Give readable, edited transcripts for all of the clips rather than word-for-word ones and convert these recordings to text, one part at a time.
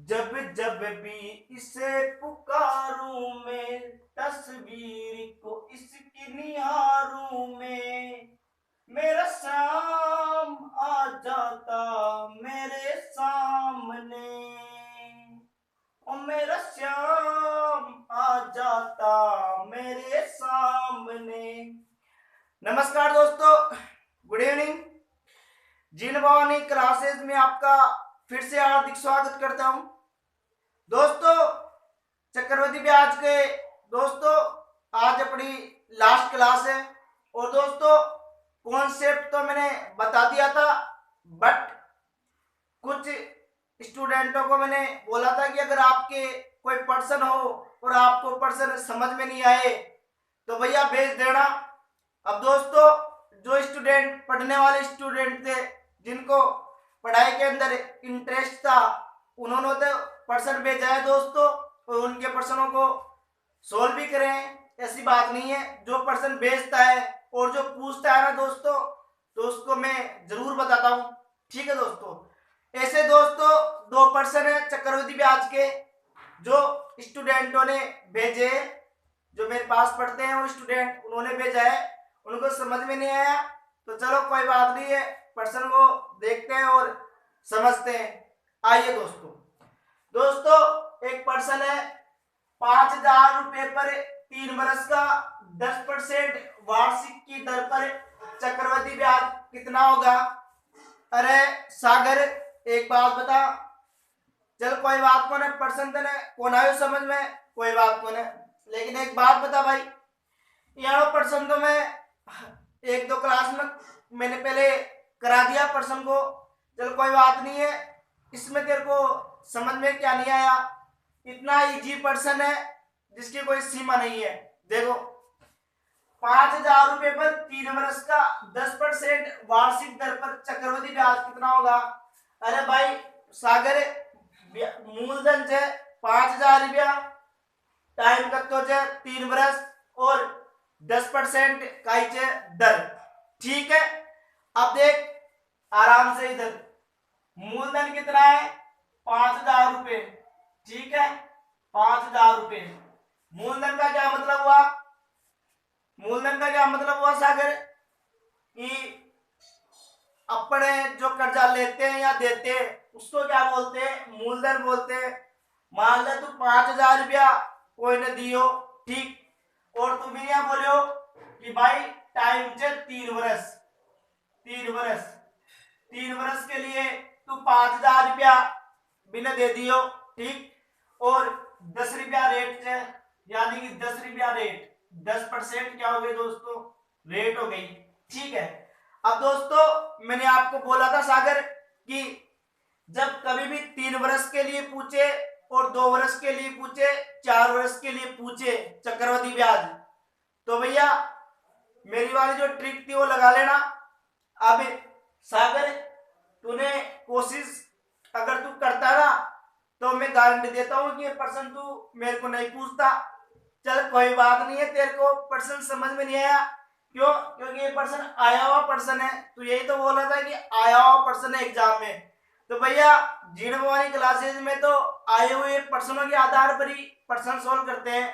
जब जब भी इसे पुकारूं मैं, तस्वीर को इसकी निहारूं मैं, मेरा शाम आ जाता मेरे सामने, ओ मेरा श्याम आ जाता मेरे सामने। नमस्कार दोस्तों, गुड इवनिंग। जिन भवानी क्लासेस में आपका फिर से हार्दिक स्वागत करता हूं। दोस्तों, चक्रवर्ती ब्याज के दोस्तों, आज अपनी लास्ट क्लास है और दोस्तों कॉन्सेप्ट तो मैंने बता दिया था, बट कुछ स्टूडेंटों को मैंने बोला था कि अगर आपके कोई पर्सन हो और आपको पर्सन समझ में नहीं आए तो भैया भेज देना। अब दोस्तों, जो स्टूडेंट पढ़ने वाले स्टूडेंट थे, जिनको पढ़ाई के अंदर इंटरेस्ट था, उन्होंने तो पर्सन भेजा है दोस्तों, और उनके पर्सनों को सोल्व भी करें, ऐसी बात नहीं है। जो पर्सन भेजता है और जो पूछता है ना दोस्तों, तो उसको मैं जरूर बताता हूँ। ठीक है दोस्तों, ऐसे दोस्तों दो पर्सन है चक्रवर्ती ब्याज के जो स्टूडेंटों ने भेजे, जो मेरे पास पढ़ते हैं वो स्टूडेंट, उन्होंने भेजा है। उनको समझ में नहीं आया तो चलो कोई बात नहीं है, पर्सन को देखते हैं और समझते हैं। आइए दोस्तों, एक पर्सन है 5,000 रुपए पर 3 वर्ष का 10% वार्षिक की दर पर चक्रवृद्धि ब्याज कितना होगा? अरे सागर, एक बात बता। चल कोई बात को ना, पर्सन तो कौन आयो समझ में, कोई बात को ना, लेकिन एक बात बता भाई, यार पर्सन तो मैं 1-2 क्लास में मैंने पहले करा दिया पर्सन को। चल कोई बात नहीं है, इसमें तेरे को समझ में क्या नहीं आया? इतना इजी पर्सन है जिसकी कोई सीमा नहीं है। देखो, 5,000 रुपए पर 3 वर्ष का 10% वार्षिक दर पर चक्रवृद्धि ब्याज कितना होगा? अरे भाई सागर, मूलधन है 5,000 रुपया, टाइम कतो है 3 वर्ष और 10% का दर। ठीक है, अब देख आराम से, इधर मूलधन कितना है? 5,000 रुपए। ठीक है, 5,000 रुपए। मूलधन का क्या मतलब हुआ? मूलधन का क्या मतलब हुआ सागर? कि अपने जो कर्जा लेते हैं या देते हैं उसको क्या बोलते हैं? मूलधन बोलते हैं। मान ले तू 5,000 रुपया कोई ने दियो, ठीक, और तुम क्या बोलो कि भाई टाइम से 3 वर्ष, 3 वर्ष के लिए तू 5,000 रुपया बिना दे दियो, ठीक, और 10 रुपया रेट है, यानी कि 10 रुपया रेट, 10% क्या हो गई दोस्तों? रेट हो गई। ठीक है, अब दोस्तों मैंने आपको बोला था सागर कि जब कभी भी 3 वर्ष के लिए पूछे और 2 वर्ष के लिए पूछे, 4 वर्ष के लिए पूछे चक्रवृद्धि ब्याज, तो भैया मेरी वाली जो ट्रिक थी वो लगा लेना। अब सागर, तूने कोशिश अगर तू करता ना तो मैं गारंटी देता हूं कि ये पर्सन तू मेरे को नहीं पूछता। चल कोई बात नहीं है, तेरे को पर्सन समझ में नहीं आया, क्यों? क्योंकि ये पर्सन आया हुआ पर्सन है। तू यही तो बोला था कि आया हुआ पर्सन है एग्जाम में। तो भैया जीण भवानी क्लासेज में तो आए हुए पर्सनों के आधार पर ही पर्सन सोल्व करते हैं।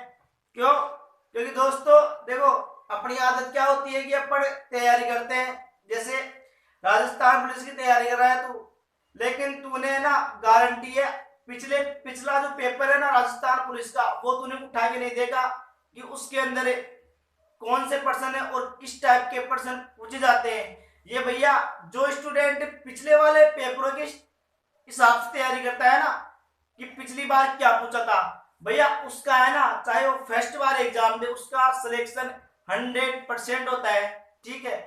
क्यों? क्योंकि दोस्तों देखो, अपनी आदत क्या होती है कि अपन तैयारी करते हैं, जैसे राजस्थान पुलिस की तैयारी कर रहा है तू, लेकिन तूने ना गारंटी है पिछला जो पेपर है ना राजस्थान पुलिस का, वो तूने उठा के नहीं देखा कि उसके अंदर कौन से पर्सन है और किस टाइप के पर्सन पूछे जाते हैं। ये भैया जो स्टूडेंट पिछले वाले पेपरों के हिसाब से तैयारी करता है ना कि पिछली बार क्या पूछा था, भैया उसका है ना, चाहे वो फर्स्ट बार एग्जाम दे, उसका सिलेक्शन 100% होता है। ठीक है,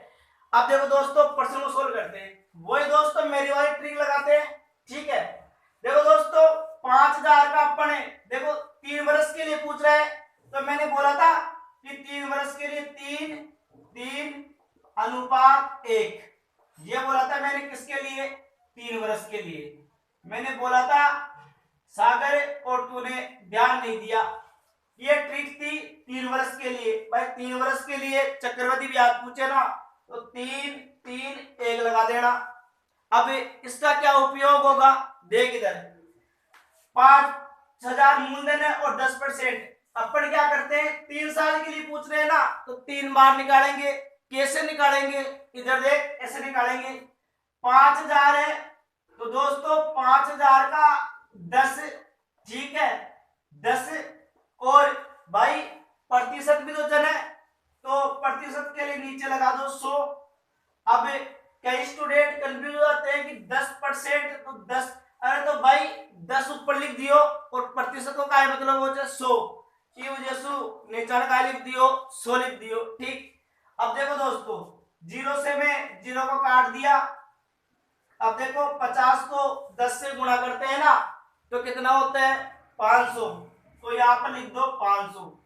अब देखो दोस्तों, प्रश्न को सोल्व करते हैं। वही दोस्तों मेरी वाली ट्रिक लगाते हैं। ठीक है, देखो दोस्तों 5,000 का अपन है, देखो 3 वर्ष के लिए पूछ रहा है, तो मैंने बोला था कि 3 वर्ष के लिए 3:3:1, ये बोला था मैंने। किसके लिए? 3 वर्ष के लिए मैंने बोला था सागर, और तूने ध्यान नहीं दिया। ये ट्रिक थी 3 वर्ष के लिए। भाई 3 वर्ष के लिए चक्रवृद्धि ब्याज पूछे ना तो 3:3:1 लगा देना। अब इसका क्या उपयोग होगा? देख इधर, 5,000 मूलधन है और 10%। अपन क्या करते हैं, 3 साल के लिए पूछ रहे हैं ना, तो 3 बार निकालेंगे। कैसे निकालेंगे, इधर देख, ऐसे निकालेंगे। 5,000 है तो दोस्तों 5,000 का 10, ठीक है, 10, और भाई प्रतिशत भी तो जन है, तो प्रतिशत के लिए नीचे लगा दो 100। अब कई स्टूडेंट कंफ्यूज होते हैं कि 10% तो 10, अरे तो भाई 10 ऊपर लिख दियो और प्रतिशत को का मतलब हो जाए 100 की वजह से नीचे का लिख दियो 100 लिख दियो, ठीक। अब देखो दोस्तों, 0 से मैं 0 को काट दिया। अब देखो 50 को 10 से गुणा करते हैं ना, तो कितना होता है 500, तो यहाँ पर लिख दो 500,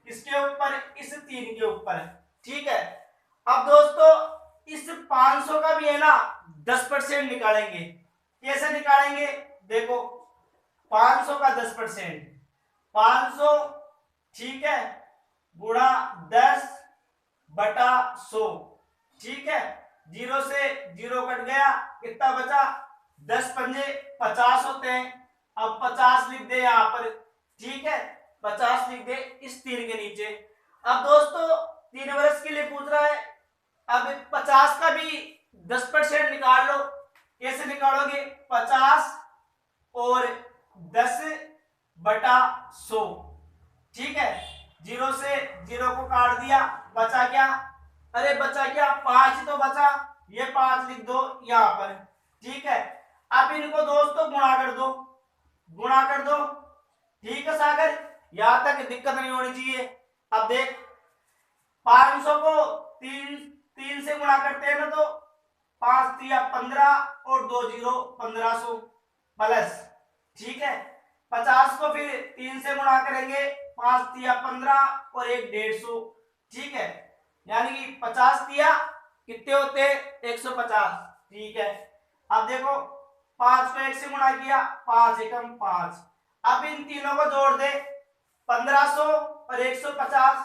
इसके ऊपर, इस 3 के ऊपर, ठीक है। अब दोस्तों इस 500 का भी है ना 10% निकालेंगे। कैसे निकालेंगे, देखो 500 का 10%, 500, ठीक है, गुणा 10/100, ठीक है। 0 से 0 कट गया, कितना बचा, 10 पंजे 50 होते हैं। अब 50 लिख दे यहाँ पर, ठीक है, 50 लिख दे इस 3 के नीचे। अब दोस्तों 3 वर्ष के लिए पूछ रहा है, अब 50 का भी 10% निकाल लो। कैसे निकालोगे, 50 और 10/100, ठीक है। 0 से 0 को काट दिया, बचा क्या, अरे बचा क्या, 5 तो बचा, ये 5 लिख दो यहाँ पर, ठीक है। अब इनको दोस्तों गुणा कर दो, गुणा कर दो, ठीक है सागर, यहां तक दिक्कत नहीं होनी चाहिए। अब देख 500 को 3 से गुणा करते हैं ना, तो 5 3 15 और 2 0 1500 प्लस, ठीक है। 50 को फिर 3 से गुणा करेंगे, 5 3 15 और 1 150, ठीक है। यानी कि 50 दिया कितने होते हैं 150, ठीक है। अब देखो 5 को 1 से गुणा किया, 5 एकम 5। अब इन तीनों को जोड़ दे, 1500 और 150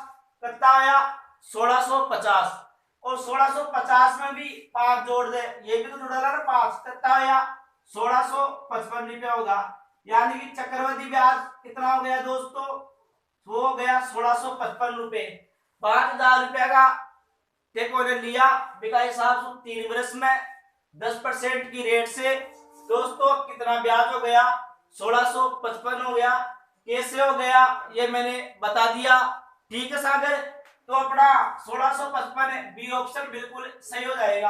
कितना आया 1650, और 1650 में भी 5 जोड़ दे, ये भी तो जुड़ा ना 5, कितना आया 1655 रुपया होगा। यानी कि चक्रवृद्धि ब्याज कितना हो गया दोस्तों, हो गया 1655 रुपए। 5,000 रुपया का टेको ने लिया बिका हिसाब से 3 वर्ष में 10% की रेट से, दोस्तों कितना ब्याज हो गया 1655 हो गया। कैसे हो गया ये मैंने बता दिया, ठीक है सागर। तो अपना 1655 बी ऑप्शन बिल्कुल सही हो जाएगा।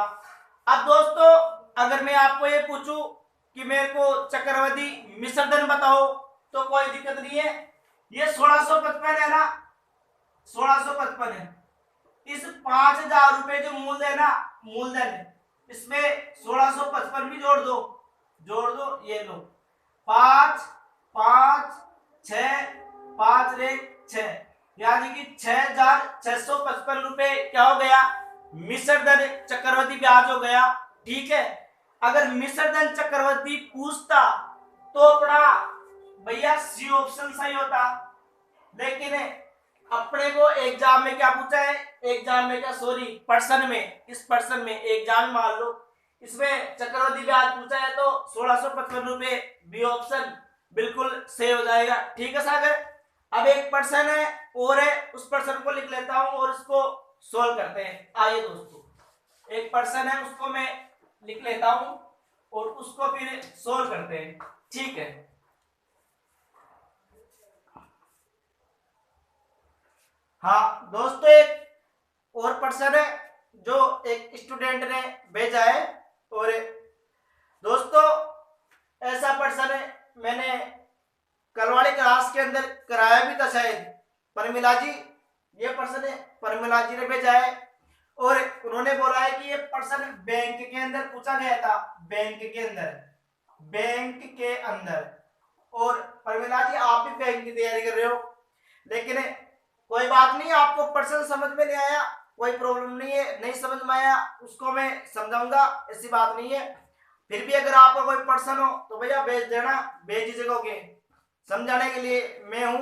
अब दोस्तों अगर मैं आपको ये पूछूं कि मेरे को चक्रवृद्धि मिश्र धन बताओ, तो कोई दिक्कत नहीं है। ये 1655 है ना, 1655 है, इस 5,000 रुपए जो मूलधन है ना, मूलधन, इसमें 1655 भी जोड़ दो, जोड़ दो, ये लो 5 5 6 5 रे 6, यानी कि 6,655 रुपए क्या हो गया मिश्र धन चक्रवृद्धि ब्याज हो गया, ठीक है। अगर मिश्र धन चक्रवृद्धि पूछता तो अपना भैया सी ऑप्शन सही होता, लेकिन अपने को एग्जाम में क्या पूछा है, एग्जाम में क्या, सॉरी पर्सन में, इस पर्सन में एग्जाम मान लो इसमें चक्रवृद्धि ब्याज पूछा है, तो 1655 रुपए बी ऑप्शन बिल्कुल सही हो जाएगा, ठीक है सागर। अब एक पर्सन है और है, उस पर्सन को लिख लेता हूं और उसको सोल्व करते हैं। आइए दोस्तों, एक पर्सन है उसको मैं लिख लेता हूं और उसको फिर सोल्व करते हैं, ठीक है। हाँ दोस्तों, एक और पर्सन है जो एक स्टूडेंट ने भेजा है, और दोस्तों ऐसा पर्सन है मैंने कल वाली क्लास के अंदर कराया भी था शायद, परमिला जी, ये पर्सन है परमिला जी ने भेजा है, और उन्होंने बोला है कि ये पर्सन बैंक के अंदर पूछा गया था, बैंक के अंदर, बैंक के अंदर। और परमिला जी आप भी बैंक की तैयारी कर रहे हो, लेकिन कोई बात नहीं, आपको पर्सन समझ में नहीं आया कोई प्रॉब्लम नहीं है, नहीं समझ में आया उसको मैं समझाऊंगा, ऐसी बात नहीं है। फिर भी अगर आपका कोई पर्सन हो तो भैया भेज देना, बेझिझकोगे, समझाने के लिए मैं हूं,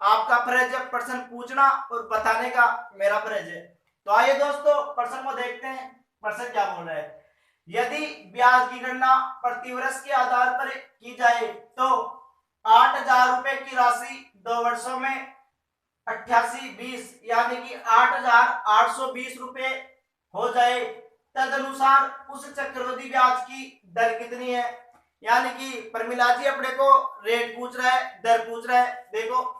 आपका फर्ज है पर्सन पूछना और बताने का मेरा फर्ज है। तो आइए दोस्तों पर्सन को देखते हैं, पर्सन क्या बोल रहा है। यदि ब्याज की गणना प्रति वर्ष के आधार पर की जाए तो 8,000 रुपए की राशि 2 वर्षों में 88/20 यानी कि 8,820 रुपए हो जाए, तदनुसार उस चक्रवृद्धि ब्याज की दर कितनी है। यानी कि प्रमिला जी अपने को रेट पूछ रहा है, दर पूछ रहा है। देखो,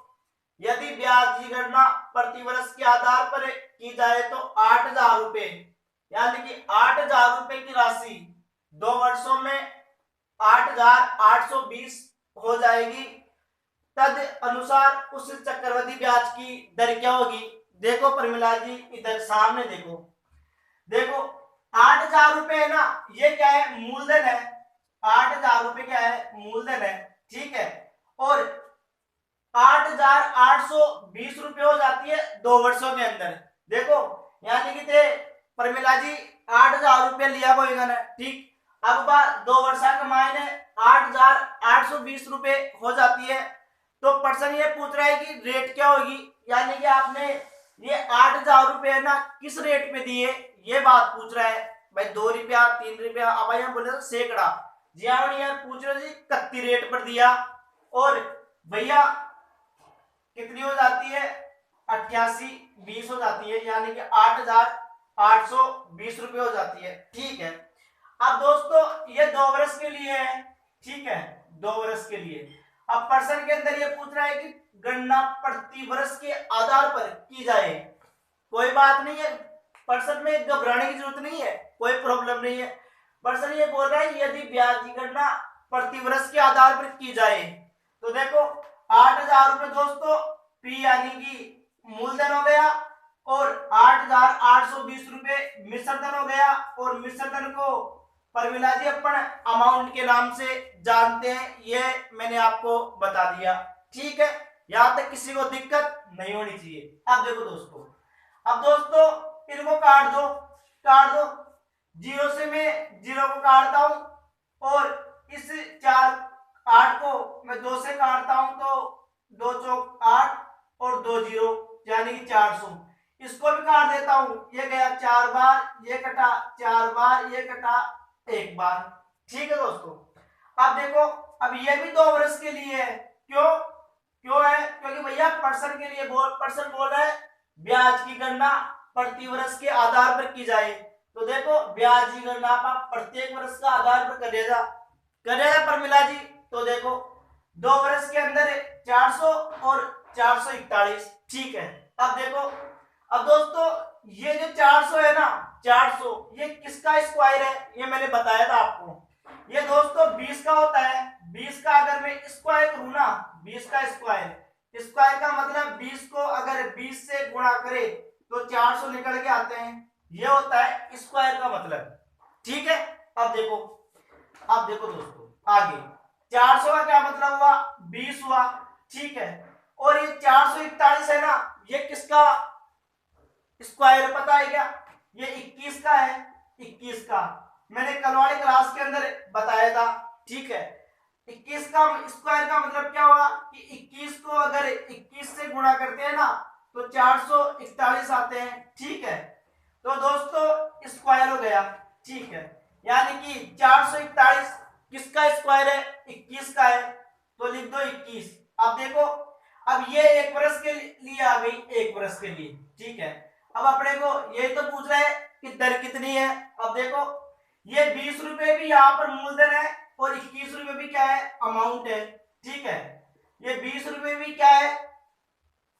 यदि ब्याज की गणना प्रति वर्ष के आधार पर की जाए तो 8,000 रुपए यानी कि 8,000 रुपए की राशि 2 वर्षों में 8,820 हो जाएगी, तद अनुसार उस चक्रवृद्धि ब्याज की दर क्या होगी। देखो प्रमिला जी, इधर सामने देखो, देखो 8,000 रुपए है ना, ये क्या है, मूलधन है। 8,000 रुपए क्या है, मूलधन है, ठीक है। और 8,820 रुपए हो जाती है 2 वर्षों के अंदर। देखो, यानी कि प्रमिला जी 8,000 रुपए लिया होगा ना, ठीक। अब बात 2 वर्ष का मायने 8,820 रुपए हो जाती है। तो प्रश्न ये पूछ रहा है कि रेट क्या होगी, यानी कि आपने ये 8,000 रुपए है ना किस रेट पे दिए, ये बात पूछ रहा है भाई। 2 रुपया, 3 रुपया, अब यहाँ बोले सैकड़ा, जी हाँ यार पूछ रहे जी कत्ती रेट पर दिया। और भैया कितनी हो जाती है, 88/20 हो जाती है, यानी कि 8,820 रुपए हो जाती है, ठीक है। अब दोस्तों ये 2 वर्ष के लिए है, ठीक है, 2 वर्ष के लिए। अब प्रश्न के अंदर ये पूछ रहा है कि गणना प्रति वर्ष के आधार पर की जाए। कोई बात नहीं है, प्रश्न में घबराने की जरूरत नहीं है, कोई प्रॉब्लम नहीं है। प्रश्न ये बोल रहा है यदि ब्याज की गणना प्रति वर्ष के आधार पर की जाए तो देखो 8,000 रुपए दोस्तों पी यानी कि मूलधन हो गया, और 8,820 रुपए मिश्र धन हो गया। और मिश्र धन को प्रमिला जी अपन अमाउंट के नाम से जानते हैं, ये मैंने आपको बता दिया, ठीक है। यहां तक किसी को दिक्कत नहीं होनी चाहिए। अब देखो दोस्तों, अब दोस्तों इनको काट दो, काट दो। 0 से मैं 0 को काटता हूं, और इस 8 को मैं 2 से काटता हूं तो 2 चौक 8 और 2 0 यानी कि 400। इसको भी काट देता हूं, ये गया 4 बार, ये कटा 4 बार, ये कटा 1 बार, ठीक है दोस्तों। अब देखो, अब ये भी 2 वर्ष के लिए है। क्यों क्यों है, क्योंकि भैया पर्सन के लिए पर्सन बोल रहा है ब्याज की गणना प्रति वर्ष के आधार पर की जाए। तो देखो ब्याज की गणना आप प्रत्येक वर्ष का आधार पर करेगा प्रमिला जी। तो देखो 2 वर्ष के अंदर 400 और 441, ठीक है। अब देखो, अब दोस्तों ये जो 400 है ना, 400 ये किसका स्क्वायर है, ये मैंने बताया था आपको। ये दोस्तों 20 का होता है। 20 का अगर मैं स्क्वायर करूं ना, 20 का स्क्वायर, स्क्वायर का मतलब 20 को अगर 20 से गुणा करे तो 400 निकल के आते हैं, ये होता है स्क्वायर का मतलब, ठीक है। अब देखो दोस्तों आगे 400 का क्या मतलब हुआ, 20 हुआ, ठीक है। और ये 441 है ना, ये किसका स्क्वायर पता है क्या, ये 21 का है, 21 का मैंने कल वाली क्लास के अंदर बताया था, ठीक है। 21 का स्क्वायर का मतलब क्या हुआ कि 21 को अगर 21 से गुणा करते हैं ना तो 441 आते हैं, ठीक है। तो दोस्तों स्क्वायर हो गया, ठीक है। यानी कि 441 किसका स्क्वायर है, 21 का है, तो लिख दो 21। अब देखो, अब ये 1 वर्ष के लिए आ गई, 1 वर्ष के लिए, ठीक है। अब अपने को यही तो पूछ रहा है कि दर कितनी है। अब देखो ये 20 रुपए भी यहाँ पर मूलधन है, और 21 रुपए भी क्या है, अमाउंट है, ठीक है। ये 20 रुपए भी क्या है,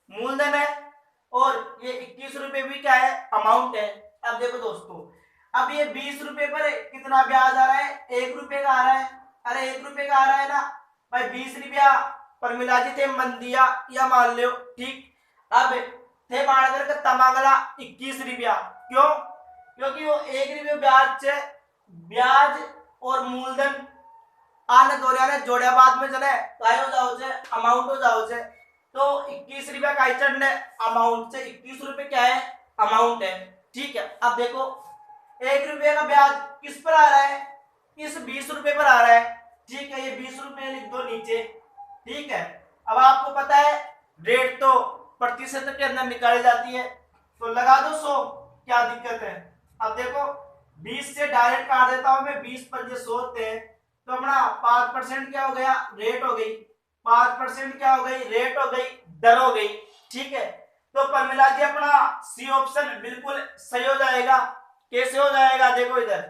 मूलधन है, और ये 21 रुपए भी क्या है, अमाउंट है। अब देखो दोस्तों, अब ये 20 रुपए पर कितना ब्याज आ रहा है, 1 रुपए का आ रहा है। अरे 1 रुपए का आ रहा है ना भाई, 20 रुपया प्रमिला जी थे मन दिया या मान लो, ठीक। अब थे मानकर का तमागला 21 रुपया, क्यों, क्योंकि वो 1 रुपये ब्याज और मूलधन आने दोरिया जोड़े बाद में जने काय हो जाओ छे, अमाउंट हो जाओ छे। तो 21 रुपया का चढ़ने अमाउंट से 21 रुपए क्या है, अमाउंट है, ठीक है। अब देखो 1 रुपये का ब्याज किस पर आ रहा है, इस 20 रुपए पर आ रहा है, ठीक है। ये 20 रुपए लिख दो नीचे, ठीक है। अब आपको पता है रेट तो प्रतिशत के अंदर निकाली जाती है, तो लगा दो 100, क्या दिक्कत है। अब देखो 20 से डायरेक्ट काट देता हूं मैं, 20 पर 100 होते हैं, तो अपना 5% क्या हो गया, रेट हो गई, 5% क्या हो गई, रेट हो गई, दर हो गई। ठीक है, तो परमिला जी अपना सी ऑप्शन बिल्कुल सही हो जाएगा। कैसे हो जाएगा, देखो इधर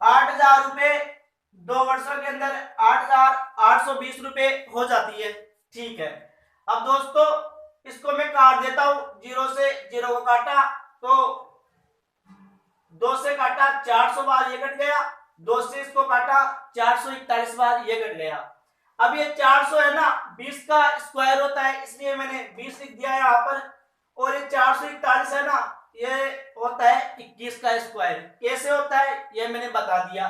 8,000 रुपए 2 वर्षों के अंदर 8,820 रुपए हो जाती है। ठीक है, अब दोस्तों इसको मैं काट देता हूं, 0 से 0 को काटा तो 2 से काटा 400 बार ये कट गया, 2 से इसको काटा 441 बार ये कट गया। अब ये 400 है ना 20 का स्क्वायर होता है, इसलिए मैंने 20 लिख दिया यहाँ पर। और ये 441 है ना ये होता है 21 का स्क्वायर। कैसे होता है ये मैंने बता दिया।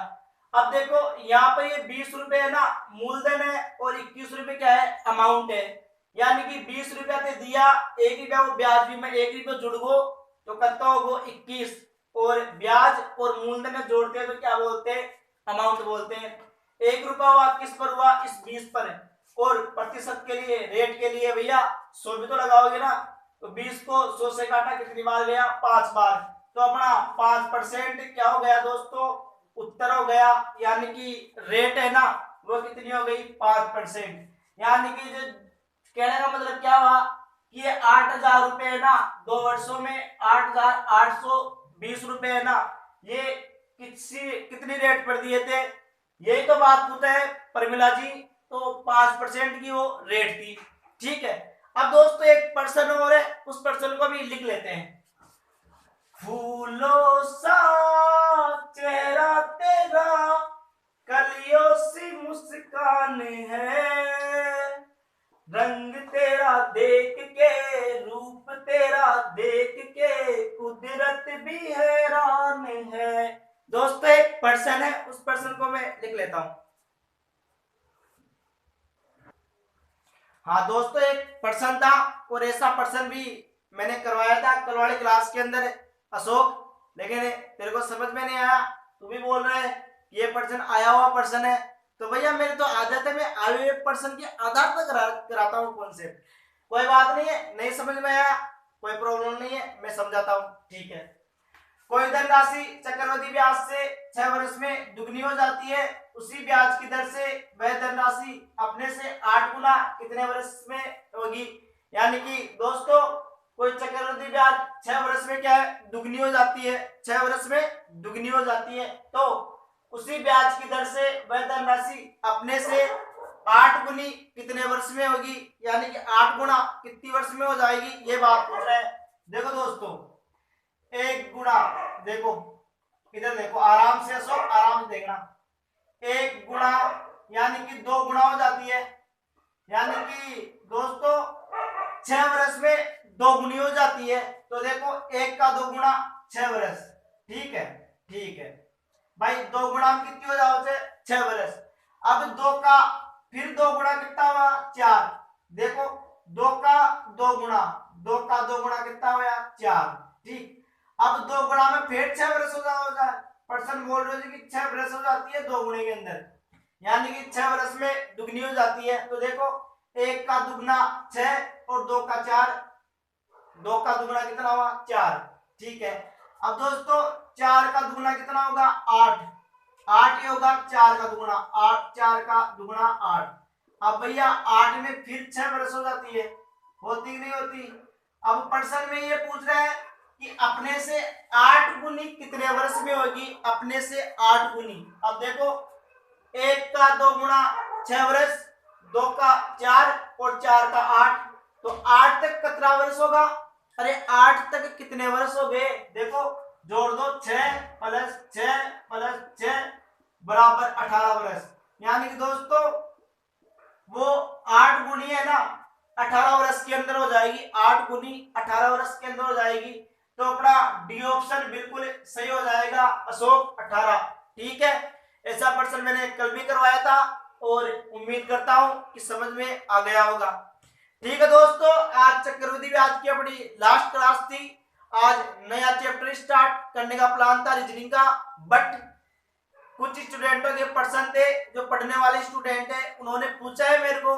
अब देखो यहाँ पर ये 20 रुपए है ना मूलधन है और 21 रुपए क्या है, अमाउंट है। यानी कि 20 रुपया ते दिया, 1 रुपया वो ब्याज भी में 1 रुपया जुड़ गो तो कितना होगो 21, और ब्याज और मूलधन में जोड़ते हैं तो क्या बोलते हैं, अमाउंट बोलते हैं। 1 रुपया हुआ किस पर हुआ, इस 20 पर। और प्रतिशत के लिए, रेट के लिए भैया 100 भी तो लगाओगे ना, तो 20 को 100 से काटा कितनी बार गया, 5 बार। तो अपना 5% क्या हो गया दोस्तों, उत्तर हो गया। यानी कि रेट है ना वो कितनी हो गई, 5%। यानी कि जो कहने का मतलब क्या हुआ कि ये 8,000 रुपए है ना 2 वर्षों में 8,820 रुपए है ना, ये कितनी रेट पर दिए थे, यही तो बात पूछा है परमिला जी। तो 5% की वो रेट थी। ठीक है, अब दोस्तों एक पर्सन और है, उस पर्सन को भी लिख लेते हैं। फूलों सा चेहरा तेरा, कलियों सी मुस्कान है, रंग तेरा देख के, रूप तेरा देख के, कुदरत भी हैरान है। दोस्तों एक पर्सन है, उस पर्सन को मैं लिख लेता हूं। हाँ दोस्तों एक पर्सन था, और ऐसा पर्सन भी मैंने करवाया था कल वाली क्लास के अंदर, अशोक। लेकिन तेरे को समझ में नहीं आया, तू भी बोल रहा है ये पर्सन आया हुआ पर्सन है। तो भैया मेरी तो आदत है, मैं आए हुए पर्सन के आधार पर कराता हूँ कॉन्सेप्ट। कोई बात नहीं है, नहीं समझ में आया कोई प्रॉब्लम नहीं है, मैं समझाता हूँ। ठीक है, कोई धनराशि चक्रवृद्धि ब्याज से 6 वर्ष में दुगनी हो जाती है, उसी ब्याज की दर से वह धनराशि अपने से 8 गुना कितने वर्ष में होगी। यानी कि दोस्तों कोई चक्रवृद्धि ब्याज 6 वर्ष में क्या है, दुगनी हो जाती है, 6 वर्ष में दुगनी हो जाती है, तो उसी ब्याज की दर से वह धनराशि अपने से 8 गुनी कितने वर्ष में होगी। यानी कि 8 गुना कितनी वर्ष में हो जाएगी, ये बात पूछ रहा है। देखो दोस्तों 1 गुना, देखो इधर देखो आराम से, अशोक आराम से देखना, 1 गुना यानी कि 2 गुना हो जाती है। यानी कि दोस्तों 6 वर्ष में 2 गुनी हो जाती है, तो देखो 1 का 2 गुना 6 वर्ष। ठीक है, ठीक है भाई, 2 गुना में कितनी हो जाओगे, 6 वर्ष। अब 2 का फिर 2 गुना कितना हुआ, 4। देखो 2 का 2 गुना, 2 का 2 गुना कितना हुआ, 4। ठीक, अब 2 गुना में फिर 6 वर्ष हो जाएगा। पर्सन बोल रहे हो कि 6 वर्ष हो जाती है 2 गुणे के अंदर, यानी कि 6 वर्ष में दुगनी हो जाती है। तो देखो 1 का दुगना 6 और 2 का 4, 2 का दुगना कितना हुआ, 4। ठीक है, अब दोस्तों 4 का दुगना कितना होगा, 8। 8 ही होगा 4 का दुगना, 8, 4 का दुगना 8। अब भैया 8 में फिर 6 वर्ष हो जाती है, होती नहीं होती। अब पर्सन में ये पूछ रहा है कि अपने से 8 गुनी कितने वर्ष में होगी, अपने से 8 गुनी। अब देखो 1 का 2 गुना 6 वर्ष, 2 का 4 और 4 का 8, तो 8 तक कितना वर्ष होगा, अरे 8 तक कितने वर्ष हो गए, देखो जोड़ दो, 6 प्लस 6 प्लस 6 बराबर 18 वर्ष। यानी कि दोस्तों वो 8 गुनी है ना 18 वर्ष के अंदर हो जाएगी, 8 गुनी 18 वर्ष के अंदर हो जाएगी। तो अपना डी ऑप्शन बिल्कुल सही हो जाएगा, अशोक 18। ठीक है, ऐसा प्रश्न मैंने कल भी करवाया था और उम्मीद करता हूं कि समझ में आ गया होगा। ठीक है दोस्तों, आज चक्रवृद्धि ब्याज की अपनी लास्ट क्लास थी। आज नया चैप्टर स्टार्ट करने का प्लान था रीजनिंग का, बट कुछ स्टूडेंटों के प्रश्न थे, जो पढ़ने वाले स्टूडेंट है उन्होंने पूछा है मेरे को,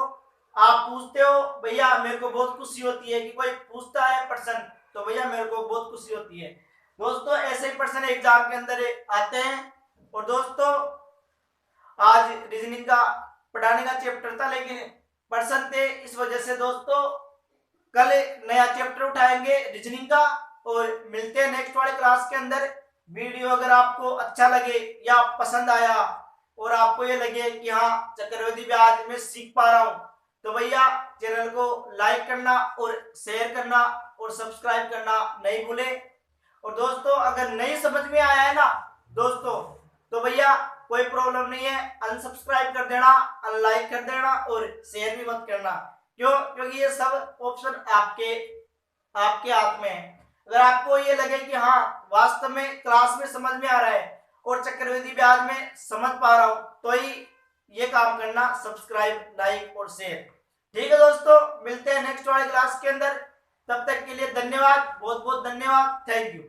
आप पूछते हो भैया मेरे को बहुत खुशी होती है कि कोई पूछता है प्रश्न, तो भैया मेरे को बहुत खुशी होती है। दोस्तों ऐसे ही प्रश्न एग्जाम के अंदर आते हैं। और दोस्तों आज रीजनिंग का पढ़ाने का चैप्टर था, लेकिन पर्सन थे। इस वजह से दोस्तों कल नया चैप्टर उठाएंगे रीजनिंग का, और मिलते हैं नेक्स्ट वाले क्लास के अंदर। वीडियो अगर आपको अच्छा लगे या पसंद आया और आपको ये लगे कि हाँ चक्रवृद्धि ब्याज में सीख पा रहा हूं, तो भैया चैनल को लाइक करना और शेयर करना और सब्सक्राइब करना नहीं भूले। और दोस्तों अगर नहीं समझ में आया है ना दोस्तों, तो भैया कोई प्रॉब्लम नहीं है, अनसब्सक्राइब कर देना, अनलाइक कर देना और शेयर भी मत करना। क्यों? क्योंकि ये सब ऑप्शन आपके आपके हाथ में है। अगर आपको ये लगे कि हाँ वास्तव में क्लास में समझ में आ रहा है और चक्रवृद्धि ब्याज में समझ पा रहा हूं, तो ही ये काम करना, सब्सक्राइब, लाइक और शेयर। ठीक है दोस्तों, मिलते हैं नेक्स्ट वाले क्लास के अंदर। तब तक के लिए धन्यवाद, बहुत बहुत धन्यवाद, थैंक यू।